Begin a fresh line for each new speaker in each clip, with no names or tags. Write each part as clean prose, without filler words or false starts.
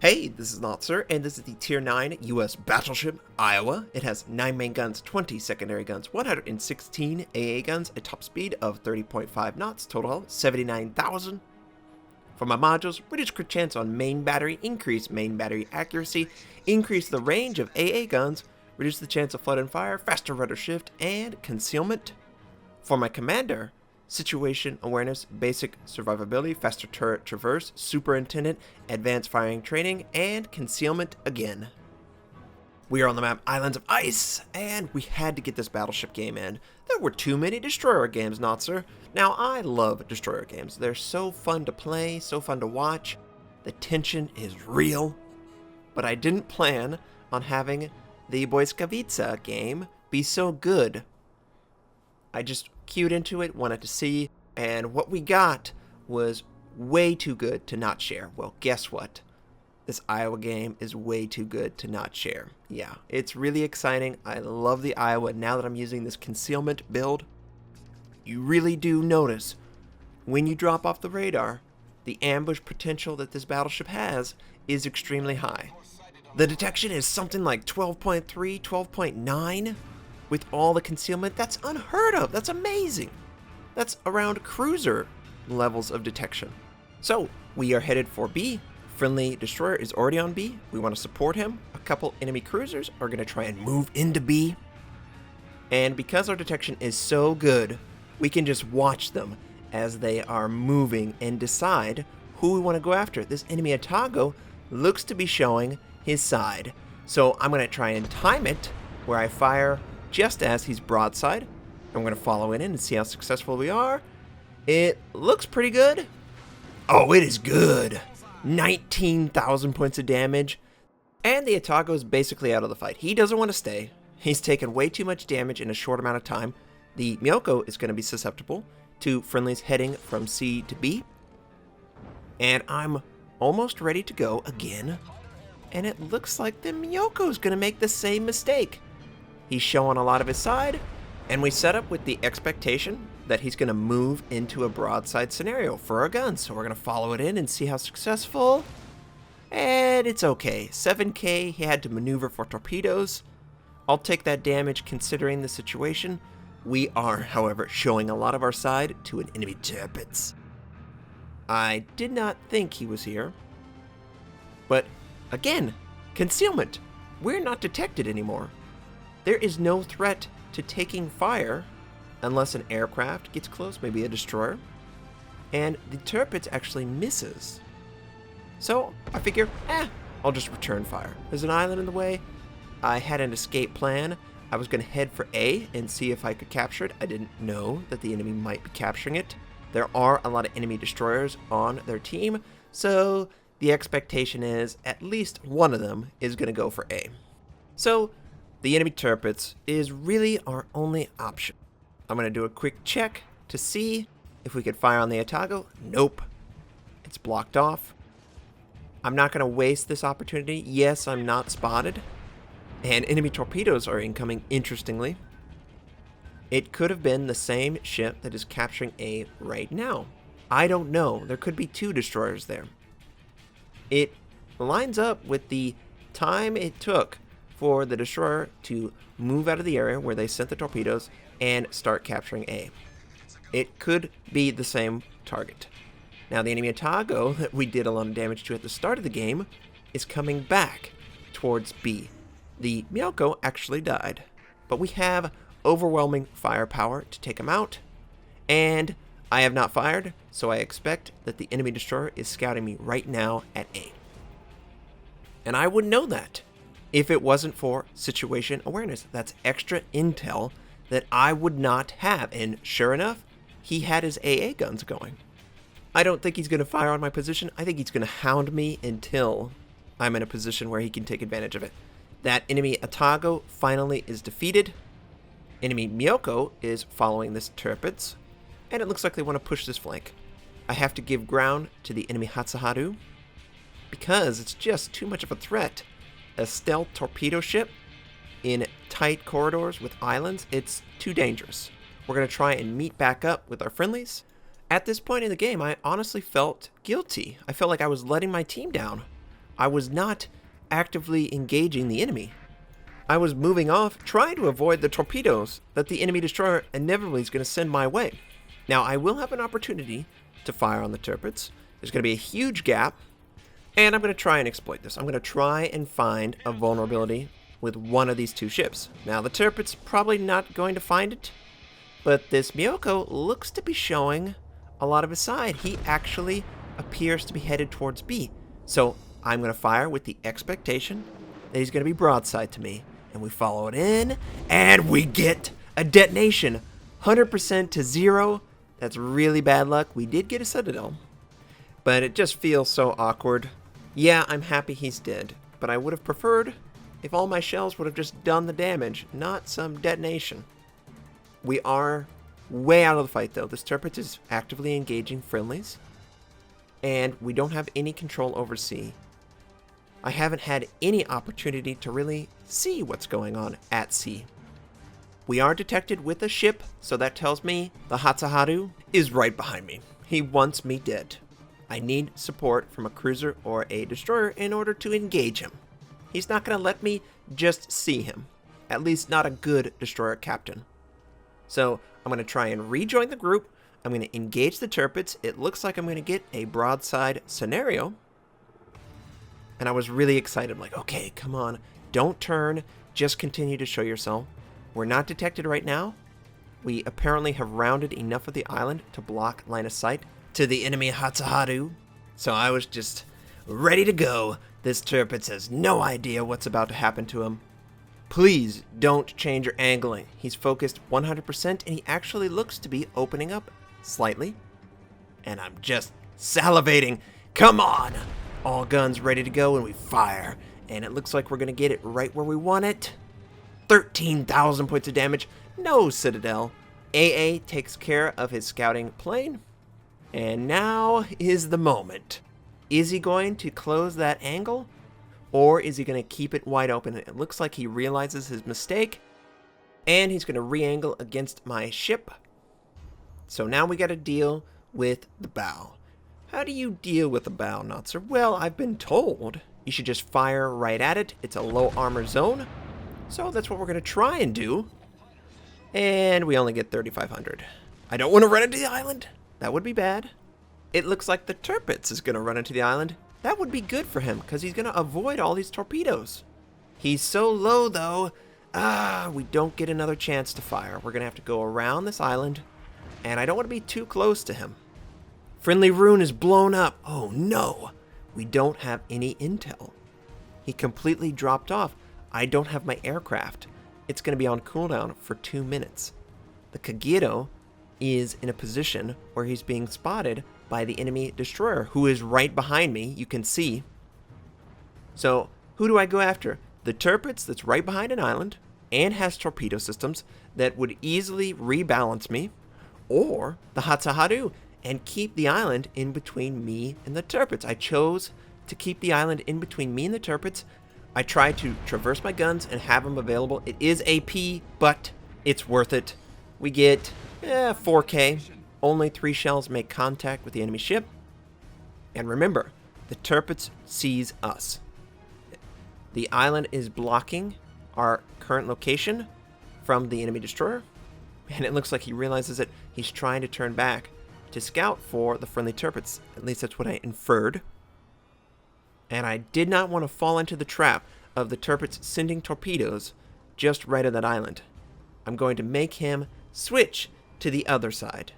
Hey, this is Notser, and this is the Tier 9 US Battleship, Iowa. It has 9 main guns, 20 secondary guns, 116 AA guns, a top speed of 30.5 knots, total 79,000. For my modules, reduce crit chance on main battery, increase main battery accuracy, increase the range of AA guns, reduce the chance of flood and fire, faster rudder shift, and concealment. For my commander, situation awareness, basic survivability, faster turret traverse, superintendent, advanced firing training, and concealment again. We are on the map Islands of Ice, and we had to get this battleship game in. There were too many destroyer games, Notser. Now, I love destroyer games. They're so fun to play, so fun to watch. The tension is real. But I didn't plan on having the Wojskowice game be so good. I just queued into it, wanted to see, and what we got was way too good to not share. Well, guess what? This Iowa game is way too good to not share. Yeah, it's really exciting. I love the Iowa now that I'm using this concealment build. You really do notice when you drop off the radar, the ambush potential that this battleship has is extremely high. The detection is something like 12.3, 12.9. With all the concealment. That's unheard of. That's amazing. That's around cruiser levels of detection. So we are headed for B. Friendly destroyer is already on B. We want to support him. A couple enemy cruisers are going to try and move into B. And because our detection is so good, we can just watch them as they are moving and decide who we want to go after. This enemy Atago looks to be showing his side. So I'm going to try and time it where I fire just as he's broadside. I'm going to follow in and see how successful we are. It looks pretty good. Oh, it is good. 19,000 points of damage. And the Atago is basically out of the fight. He doesn't want to stay. He's taken way too much damage in a short amount of time. The Myoko is going to be susceptible to friendlies heading from C to B. And I'm almost ready to go again. And it looks like the Myoko is going to make the same mistake. He's showing a lot of his side, and we set up with the expectation that he's going to move into a broadside scenario for our guns. So we're going to follow it in and see how successful. And it's okay. 7k, he had to maneuver for torpedoes. I'll take that damage considering the situation. We are, however, showing a lot of our side to an enemy Tirpitz. I did not think he was here. But, again, concealment. We're not detected anymore. There is no threat to taking fire unless an aircraft gets close, maybe a destroyer. And the Tirpitz actually misses. So I figure, I'll just return fire. There's an island in the way. I had an escape plan. I was going to head for A and see if I could capture it. I didn't know that the enemy might be capturing it. There are a lot of enemy destroyers on their team, so the expectation is at least one of them is going to go for A. So the enemy Tirpitz is really our only option. I'm going to do a quick check to see if we could fire on the Atago. Nope. It's blocked off. I'm not going to waste this opportunity. Yes, I'm not spotted. And enemy torpedoes are incoming, interestingly. It could have been the same ship that is capturing A right now. I don't know. There could be two destroyers there. It lines up with the time it took for the destroyer to move out of the area where they sent the torpedoes and start capturing A. It could be the same target. Now the enemy Atago that we did a lot of damage to at the start of the game is coming back towards B. The Myoko actually died, but we have overwhelming firepower to take him out, and I have not fired, so I expect that the enemy destroyer is scouting me right now at A. And I wouldn't know that if it wasn't for situation awareness. That's extra intel that I would not have. And sure enough, he had his AA guns going. I don't think he's going to fire on my position. I think he's going to hound me until I'm in a position where he can take advantage of it. That enemy Atago finally is defeated. Enemy Myoko is following this Tirpitz. And it looks like they want to push this flank. I have to give ground to the enemy Hatsuharu because it's just too much of a threat. A stealth torpedo ship in tight corridors with islands, it's too dangerous. We're going to try and meet back up with our friendlies. At this point in the game, I honestly felt guilty. I felt like I was letting my team down. I was not actively engaging the enemy. I was moving off, trying to avoid the torpedoes that the enemy destroyer inevitably is going to send my way. Now, I will have an opportunity to fire on the Tirpitz. There's going to be a huge gap, and I'm going to try and exploit this. I'm going to try and find a vulnerability with one of these two ships. Now, the Tirpitz probably not going to find it, but this Myoko looks to be showing a lot of his side. He actually appears to be headed towards B. So I'm going to fire with the expectation that he's going to be broadside to me. And we follow it in, and we get a detonation. 100% to 0. That's really bad luck. We did get a citadel, but it just feels so awkward. Yeah, I'm happy he's dead, but I would have preferred if all my shells would have just done the damage, not some detonation. We are way out of the fight, though. This Tirpitz is actively engaging friendlies, and we don't have any control over C. I haven't had any opportunity to really see what's going on at sea. We are detected with a ship, so that tells me the Hatsuharu is right behind me. He wants me dead. I need support from a cruiser or a destroyer in order to engage him. He's not going to let me just see him. At least not a good destroyer captain. So I'm going to try and rejoin the group. I'm going to engage the Tirpitz. It looks like I'm going to get a broadside scenario. And I was really excited. I'm like, okay, come on. Don't turn. Just continue to show yourself. We're not detected right now. We apparently have rounded enough of the island to block line of sight to the enemy Hatsuharu. So I was just ready to go. This Tirpitz has no idea what's about to happen to him. Please don't change your angling. He's focused 100% and he actually looks to be opening up slightly. And I'm just salivating. Come on! All guns ready to go and we fire. And it looks like we're going to get it right where we want it. 13,000 points of damage. No citadel. AA takes care of his scouting plane. And now is the moment. Is he going to close that angle? Or is he going to keep it wide open? It looks like he realizes his mistake. And he's going to re-angle against my ship. So now we got to deal with the bow. How do you deal with the bow, Notser? Well, I've been told you should just fire right at it. It's a low armor zone. So that's what we're going to try and do. And we only get 3,500. I don't want to run into the island. That would be bad. It looks like the Tirpitz is going to run into the island. That would be good for him because he's going to avoid all these torpedoes. He's so low, though. We don't get another chance to fire. We're going to have to go around this island. And I don't want to be too close to him. Friendly rune is blown up. Oh, no. We don't have any intel. He completely dropped off. I don't have my aircraft. It's going to be on cooldown for 2 minutes. The Kagero is in a position where he's being spotted by the enemy destroyer, who is right behind me, you can see. So, who do I go after? The Tirpitz that's right behind an island and has torpedo systems that would easily rebalance me, or the Hatsuharu and keep the island in between me and the Tirpitz. I chose to keep the island in between me and the Tirpitz. I tried to traverse my guns and have them available. It is AP, but it's worth it. We get 4K. Only 3 shells make contact with the enemy ship. And remember, the Tirpitz sees us. The island is blocking our current location from the enemy destroyer. And it looks like he realizes that he's trying to turn back to scout for the friendly Tirpitz. At least that's what I inferred. And I did not want to fall into the trap of the Tirpitz sending torpedoes just right of that island. I'm going to make him switch to the other side.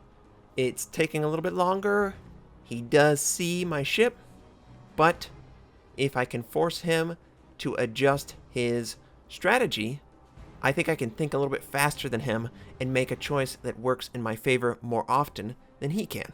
It's taking a little bit longer. He does see my ship, but if I can force him to adjust his strategy, I think I can think a little bit faster than him and make a choice that works in my favor more often than he can.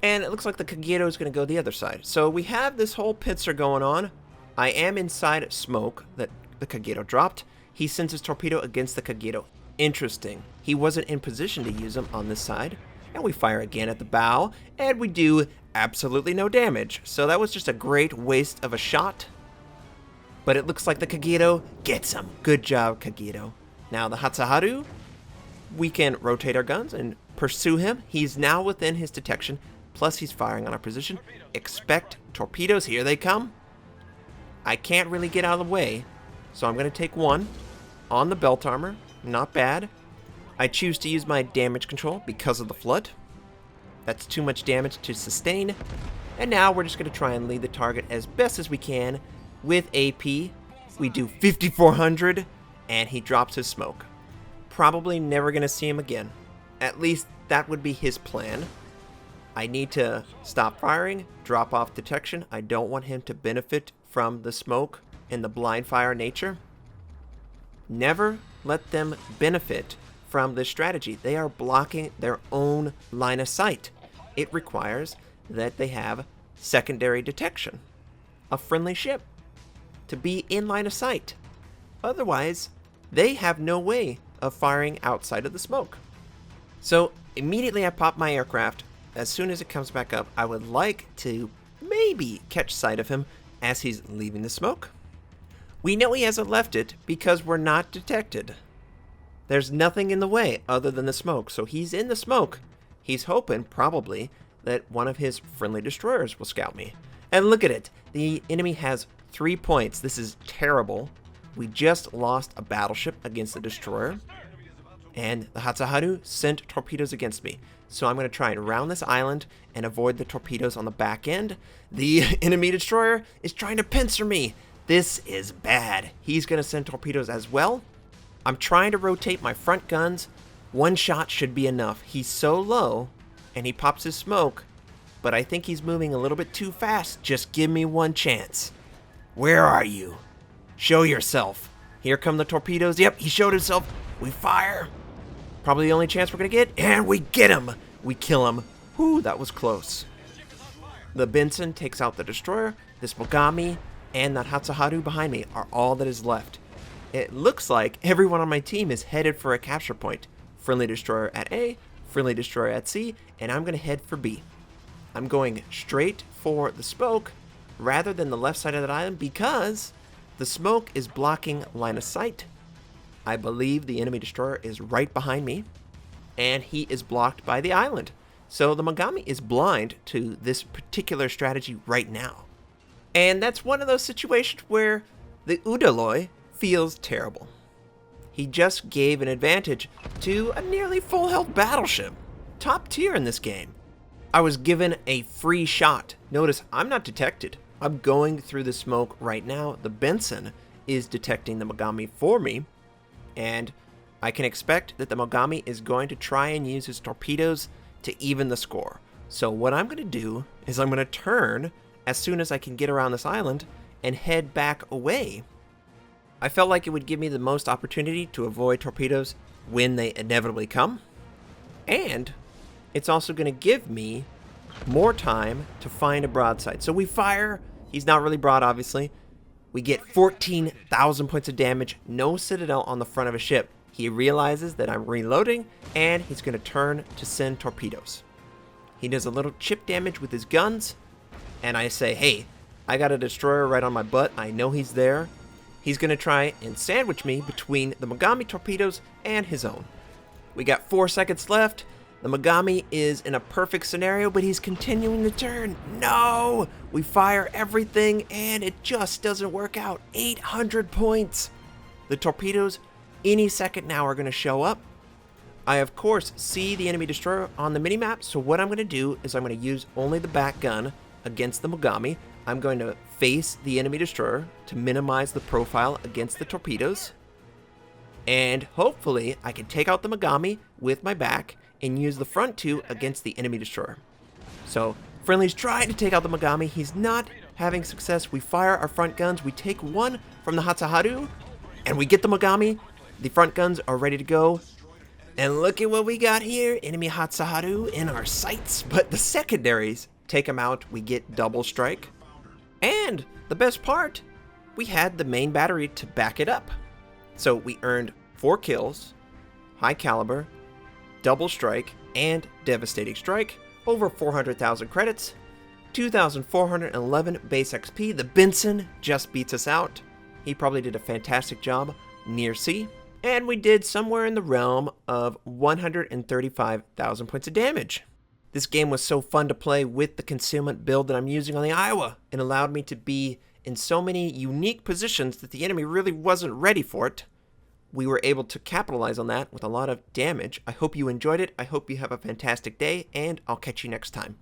And it looks like the Kagero is going to go the other side. So we have this whole pincer going on. I am inside smoke that the Kagero dropped. He sends his torpedo against the Kagero. Interesting. He wasn't in position to use them on this side. And we fire again at the bow, and we do absolutely no damage. So that was just a great waste of a shot. But it looks like the Kagero gets him. Good job, Kagero. Now the Hatsuharu, we can rotate our guns and pursue him. He's now within his detection. Plus, he's firing on our position. Expect torpedoes. Here they come. I can't really get out of the way, so I'm going to take one on the belt armor. Not bad. I choose to use my damage control because of the flood. That's too much damage to sustain. And now we're just going to try and lead the target as best as we can with AP. We do 5,400, and he drops his smoke. Probably never going to see him again. At least that would be his plan. I need to stop firing, drop off detection. I don't want him to benefit from the smoke and the blind fire nature. Never let them benefit from this strategy. They are blocking their own line of sight. It requires that they have secondary detection, a friendly ship, to be in line of sight. Otherwise, they have no way of firing outside of the smoke. So immediately I pop my aircraft. As soon as it comes back up, I would like to maybe catch sight of him as he's leaving the smoke. We know he hasn't left it because we're not detected. There's nothing in the way other than the smoke, so he's in the smoke. He's hoping, probably, that one of his friendly destroyers will scout me. And look at it. The enemy has 3 points. This is terrible. We just lost a battleship against the destroyer. And the Hatsuharu sent torpedoes against me. So I'm going to try and round this island and avoid the torpedoes on the back end. The enemy destroyer is trying to pincer me. This is bad. He's going to send torpedoes as well. I'm trying to rotate my front guns. One shot should be enough. He's so low, and he pops his smoke, but I think he's moving a little bit too fast. Just give me one chance. Where are you? Show yourself. Here come the torpedoes. Yep, he showed himself. We fire. Probably the only chance we're going to get, and we get him. We kill him. Whew, that was close. The Benson takes out the destroyer. This Mogami and that Hatsuharu behind me are all that is left. It looks like everyone on my team is headed for a capture point. Friendly destroyer at A, friendly destroyer at C, and I'm going to head for B. I'm going straight for the smoke rather than the left side of that island because the smoke is blocking line of sight. I believe the enemy destroyer is right behind me, and he is blocked by the island. So the Mogami is blind to this particular strategy right now. And that's one of those situations where the Udaloi feels terrible. He just gave an advantage to a nearly full health battleship. Top tier in this game. I was given a free shot. Notice I'm not detected. I'm going through the smoke right now. The Benson is detecting the Mogami for me. And I can expect that the Mogami is going to try and use his torpedoes to even the score. So what I'm going to do is I'm going to turn as soon as I can get around this island and head back away. I felt like it would give me the most opportunity to avoid torpedoes when they inevitably come. And it's also going to give me more time to find a broadside. So we fire. He's not really broad, obviously. We get 14,000 points of damage. No citadel on the front of a ship. He realizes that I'm reloading, and he's going to turn to send torpedoes. He does a little chip damage with his guns, and I say, hey, I got a destroyer right on my butt. I know he's there. He's going to try and sandwich me between the Mogami torpedoes and his own. We got 4 seconds left. The Mogami is in a perfect scenario, but he's continuing to turn. No! We fire everything, and it just doesn't work out. 800 points. The torpedoes any second now are going to show up. I, of course, see the enemy destroyer on the minimap, so what I'm going to do is I'm going to use only the back gun against the Mogami. I'm going to face the enemy destroyer to minimize the profile against the torpedoes. And hopefully I can take out the Mogami with my back and use the front two against the enemy destroyer. So friendly's trying to take out the Mogami. He's not having success. We fire our front guns. We take one from the Hatsuharu and we get the Mogami. The front guns are ready to go. And look at what we got here. Enemy Hatsuharu in our sights. But the secondaries take him out. We get double strike. And the best part, we had the main battery to back it up. So we earned 4 kills, high caliber, double strike, and devastating strike, over 400,000 credits, 2,411 base XP. The Benson just beats us out. He probably did a fantastic job near sea. And we did somewhere in the realm of 135,000 points of damage. This game was so fun to play with the concealment build that I'm using on the Iowa. It allowed me to be in so many unique positions that the enemy really wasn't ready for it. We were able to capitalize on that with a lot of damage. I hope you enjoyed it. I hope you have a fantastic day, and I'll catch you next time.